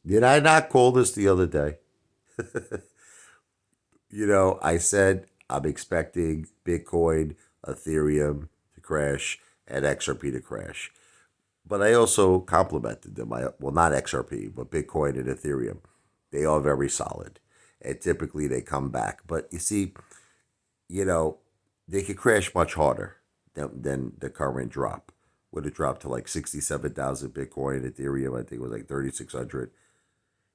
Did I not call this the other day? I said I'm expecting Bitcoin, Ethereum to crash, and XRP to crash. But I also complimented them. Well, not XRP, but Bitcoin and Ethereum. They are very solid. And typically they come back. But you see, you know, they could crash much harder than the current drop. Would it drop to like 67,000 Bitcoin, Ethereum, I think it was like 3,600.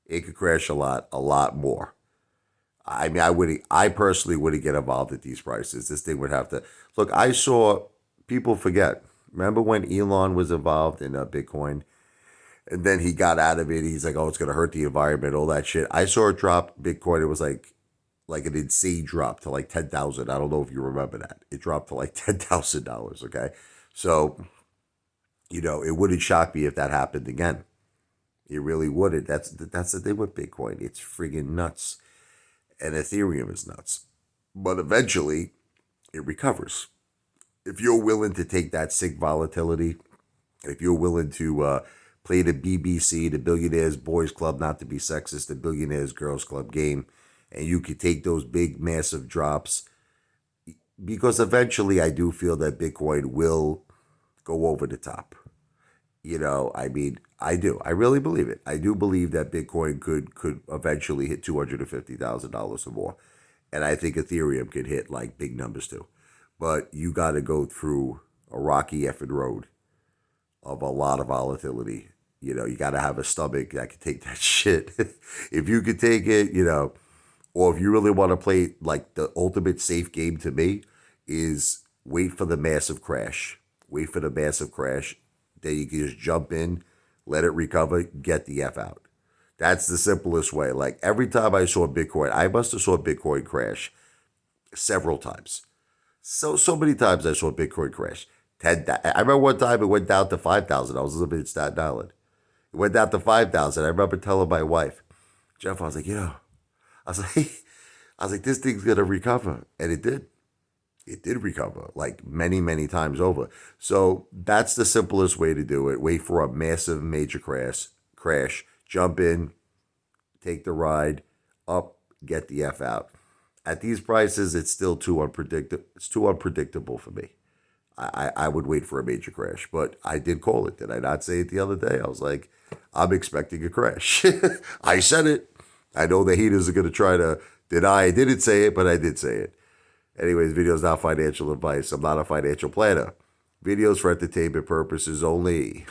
It could crash a lot more. I mean, I personally wouldn't get involved at these prices. This thing would have to look. I saw people forget. Remember when Elon was involved in Bitcoin, and then he got out of it. He's like, "Oh, it's gonna hurt the environment, all that shit." I saw it drop Bitcoin. It was like an insane drop to like 10,000. I don't know if you remember that. It dropped to like $10,000. Okay, so it wouldn't shock me if that happened again. It really wouldn't. That's the thing with Bitcoin. It's friggin' nuts, and Ethereum is nuts. But eventually, it recovers. If you're willing to take that sick volatility, if you're willing to play the BBC, the Billionaires Boys Club, not to be sexist, the Billionaires Girls Club game, and you could take those big, massive drops, because eventually I do feel that Bitcoin will go over the top. I mean, I do. I really believe it. I do believe that Bitcoin could eventually hit $250,000 or more, and I think Ethereum could hit like big numbers too. But you got to go through a rocky effing road of a lot of volatility. You got to have a stomach that can take that shit. If you could take it, or if you really want to play like the ultimate safe game to me is wait for the massive crash. Wait for the massive crash. Then you can just jump in, let it recover, get the F out. That's the simplest way. Like every time I saw Bitcoin, I must have saw Bitcoin crash several times. So many times I saw Bitcoin crash. I remember one time it went down to 5,000. I was living in Staten Island. It went down to 5,000. I remember telling my wife, Jeff, I was like, I was like, this thing's gonna recover, and it did. It did recover like many, many times over. So that's the simplest way to do it. Wait for a massive, major crash, jump in, take the ride, up, get the F out. At these prices, it's still too unpredictable. It's too unpredictable for me. I would wait for a major crash, but I did call it. Did I not say it the other day? I was like, I'm expecting a crash. I said it. I know the haters are going to try to deny I didn't say it, but I did say it. Anyways, video is not financial advice. I'm not a financial planner. Videos for entertainment purposes only.